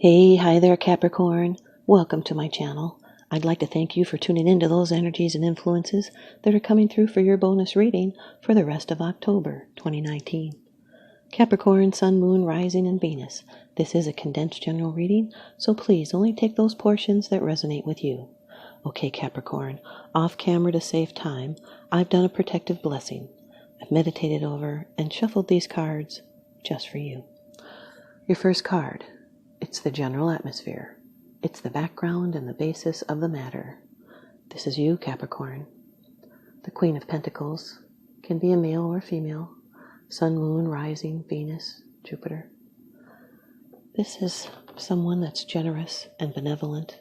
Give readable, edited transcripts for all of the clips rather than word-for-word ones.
Hey, hi there, Capricorn. Welcome to my channel. I'd like to thank you for tuning into those energies and influences that are coming through for your bonus reading for the rest of October 2019. Capricorn, Sun, Moon, Rising, and Venus. This is a condensed general reading, so please only take those portions that resonate with you. Okay, Capricorn, off camera to save time, I've done a protective blessing. I've meditated over and shuffled these cards just for you. Your first card. It's the general atmosphere. It's the background and the basis of the matter. This is you, Capricorn. The Queen of Pentacles can be a male or female. Sun, Moon, Rising, Venus, Jupiter. This is someone that's generous and benevolent.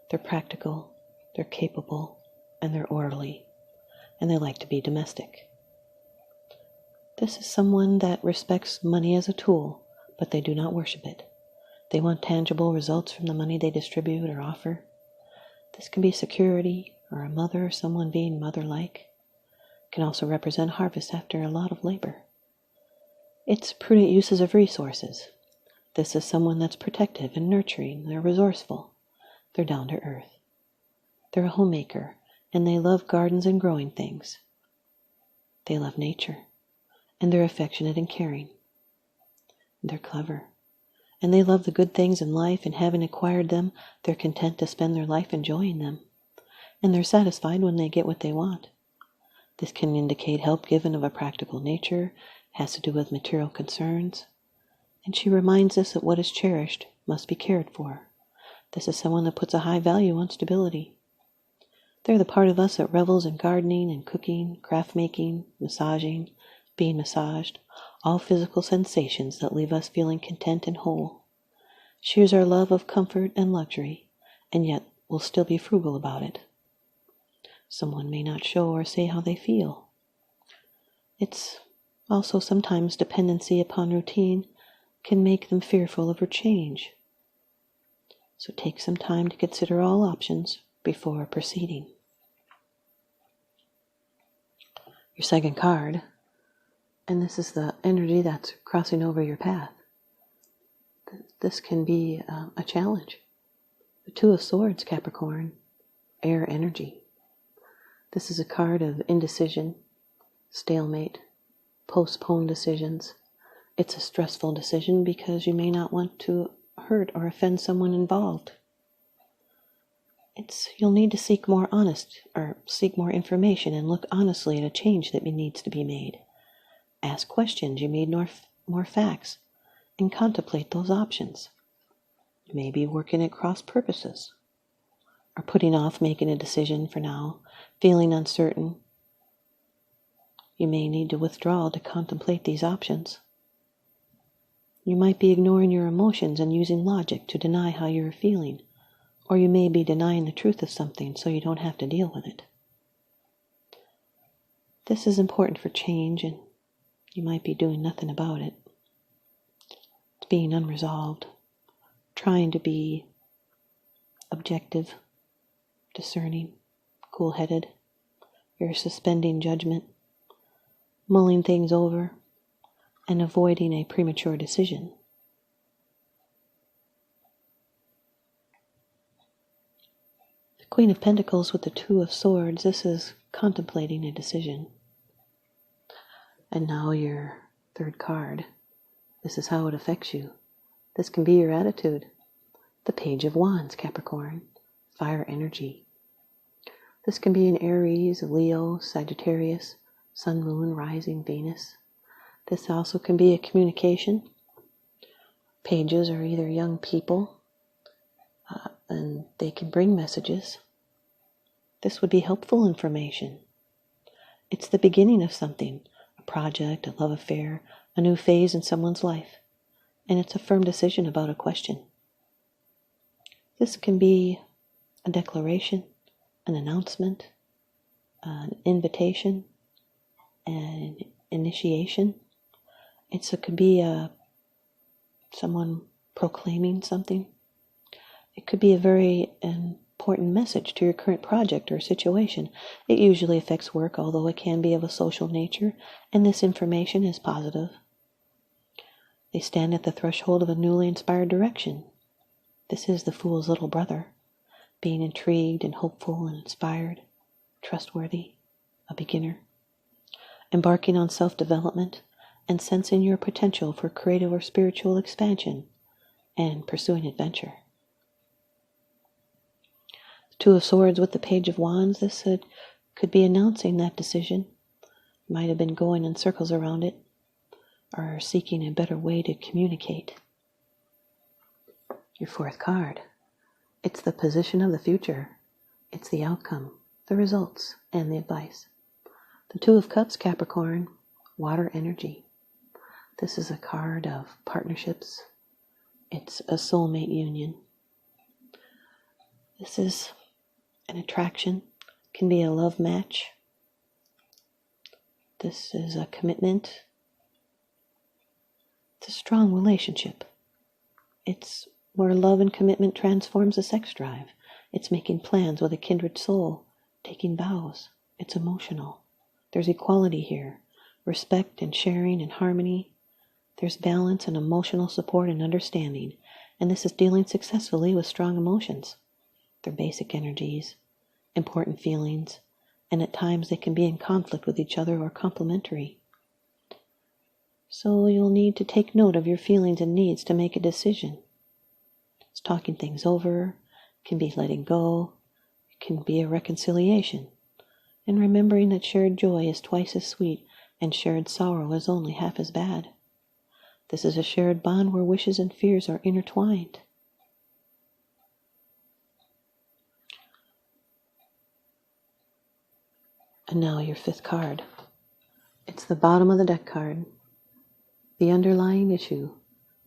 They're practical, they're capable, and they're orderly. And they like to be domestic. This is someone that respects money as a tool, but they do not worship it. They want tangible results from the money they distribute or offer. This can be security, or a mother or someone being mother-like. It can also represent harvest after a lot of labor. It's prudent uses of resources. This is someone that's protective and nurturing. They're resourceful. They're down to earth. They're a homemaker, and they love gardens and growing things. They love nature, and they're affectionate and caring. They're clever. And they love the good things in life, and having acquired them, they're content to spend their life enjoying them. And they're satisfied when they get what they want. This can indicate help given of a practical nature, has to do with material concerns. And she reminds us that what is cherished must be cared for. This is someone that puts a high value on stability. They're the part of us that revels in gardening and cooking, craft making, massaging, being massaged, all physical sensations that leave us feeling content and whole. Shares our love of comfort and luxury, and yet will still be frugal about it. Someone may not show or say how they feel. It's also sometimes dependency upon routine can make them fearful of her change. So take some time to consider all options before proceeding. Your second card. And this is the energy that's crossing over your path. This can be a challenge. The Two of Swords, Capricorn, air energy. This is a card of indecision, stalemate, postponed decisions. It's a stressful decision because you may not want to hurt or offend someone involved. You'll need to seek more information and look honestly at a change that needs to be made. Ask questions, you need more facts, and contemplate those options. You may be working at cross purposes, or putting off making a decision for now, feeling uncertain. You may need to withdraw to contemplate these options. You might be ignoring your emotions and using logic to deny how you're feeling, or you may be denying the truth of something so you don't have to deal with it. This is important for change, and you might be doing nothing about it. It's being unresolved, trying to be objective, discerning, cool-headed. You're suspending judgment, mulling things over, and avoiding a premature decision. The Queen of Pentacles with the Two of Swords, this is contemplating a decision. And now your third card. This is how it affects you. This can be your attitude. The Page of Wands, Capricorn, fire energy. This can be an Aries, Leo, Sagittarius, Sun, Moon, Rising, Venus. This also can be a communication. Pages are either young people, and they can bring messages. This would be helpful information. It's the beginning of something. Project, a love affair, a new phase in someone's life, and it's a firm decision about a question. This can be a declaration, an announcement, an invitation, an initiation. It could be someone proclaiming something. It could be a very important message to your current project or situation. It usually affects work, although it can be of a social nature, and this information is positive. They stand at the threshold of a newly inspired direction. This is the fool's little brother, being intrigued and hopeful and inspired, trustworthy, a beginner, embarking on self-development and sensing your potential for creative or spiritual expansion and pursuing adventure. The Two of Swords with the Page of Wands, this could be announcing that decision. Might have been going in circles around it, or seeking a better way to communicate. Your fourth card. It's the position of the future. It's the outcome, the results, and the advice. The Two of Cups, Capricorn, water energy. This is a card of partnerships. It's a soulmate union. This is an attraction, can be a love match. This is a commitment. It's a strong relationship. It's where love and commitment transforms a sex drive. It's making plans with a kindred soul, taking vows. It's emotional. There's equality here, respect and sharing and harmony. There's balance and emotional support and understanding, and this is dealing successfully with strong emotions. They're basic energies, important feelings, and at times they can be in conflict with each other or complementary. So you'll need to take note of your feelings and needs to make a decision. It's talking things over, can be letting go, it can be a reconciliation, and remembering that shared joy is twice as sweet and shared sorrow is only half as bad. This is a shared bond where wishes and fears are intertwined. And now your fifth card. It's the bottom of the deck card. The underlying issue.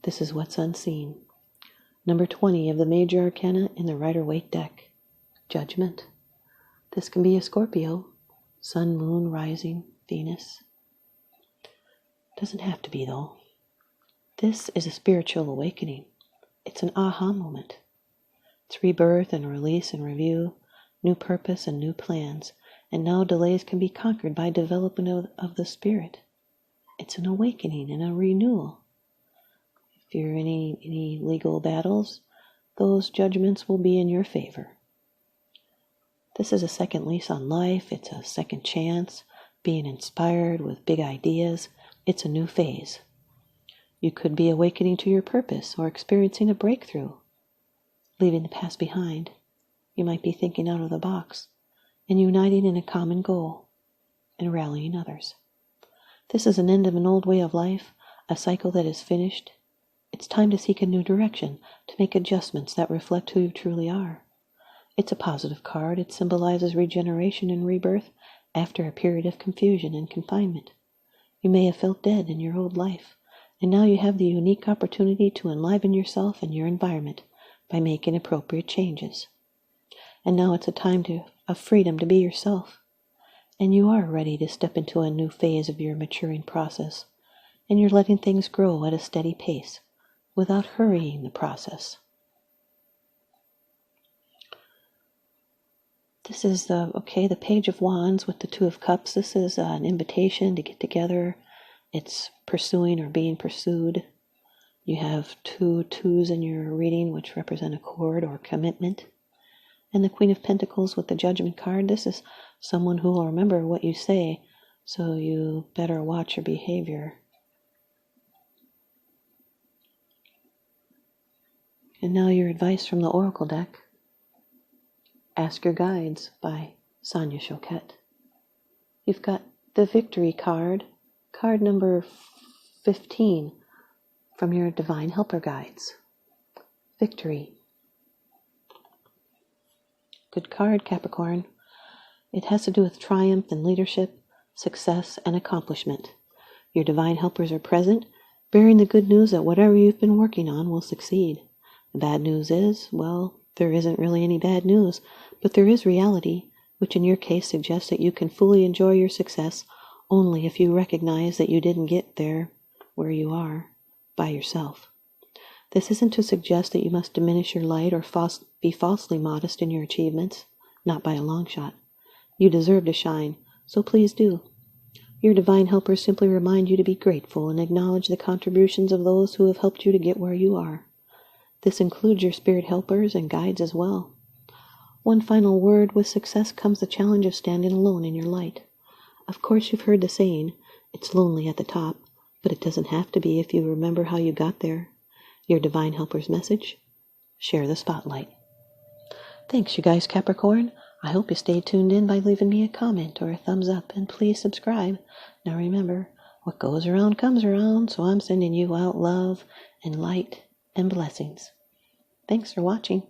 This is what's unseen. Number 20 of the major arcana in the Rider-Waite deck. Judgment. This can be a Scorpio, Sun, Moon, Rising, Venus. Doesn't have to be though. This is a spiritual awakening. It's an aha moment. It's rebirth and release and review, new purpose and new plans, and now delays can be conquered by development of the spirit. It's an awakening and a renewal. If you're in any legal battles, those judgments will be in your favor. This is a second lease on life. It's a second chance, being inspired with big ideas. It's a new phase. You could be awakening to your purpose or experiencing a breakthrough, leaving the past behind. You might be thinking out of the box and uniting in a common goal and rallying others. This is an end of an old way of life, a cycle that is finished. It's time to seek a new direction, to make adjustments that reflect who you truly are. It's a positive card. It symbolizes regeneration and rebirth after a period of confusion and confinement. You may have felt dead in your old life, and now you have the unique opportunity to enliven yourself and your environment by making appropriate changes. And now it's a time of freedom to be yourself, and you are ready to step into a new phase of your maturing process, and you're letting things grow at a steady pace without hurrying the process. This is the Page of Wands with the Two of Cups. This is an invitation to get together. It's pursuing or being pursued. You have two twos in your reading, which represent accord or commitment. And the Queen of Pentacles with the Judgment card. This is someone who will remember what you say, so you better watch your behavior. And now your advice from the Oracle deck. Ask Your Guides by Sonia Choquette. You've got the Victory card, card number 15 from your Divine Helper Guides. Victory. Good card, Capricorn. It has to do with triumph and leadership, success and accomplishment. Your divine helpers are present, bearing the good news that whatever you've been working on will succeed. The bad news is, well, there isn't really any bad news, but there is reality, which in your case suggests that you can fully enjoy your success only if you recognize that you didn't get there where you are by yourself. This isn't to suggest that you must diminish your light or be falsely modest in your achievements, not by a long shot. You deserve to shine, so please do. Your divine helpers simply remind you to be grateful and acknowledge the contributions of those who have helped you to get where you are. This includes your spirit helpers and guides as well. One final word: with success comes the challenge of standing alone in your light. Of course, you've heard the saying, it's lonely at the top, but it doesn't have to be if you remember how you got there. Your divine helper's message: share the spotlight. Thanks, you guys, Capricorn. I hope you stay tuned in by leaving me a comment or a thumbs up, and please subscribe. Now remember, what goes around comes around, so I'm sending you out love and light and blessings. Thanks for watching.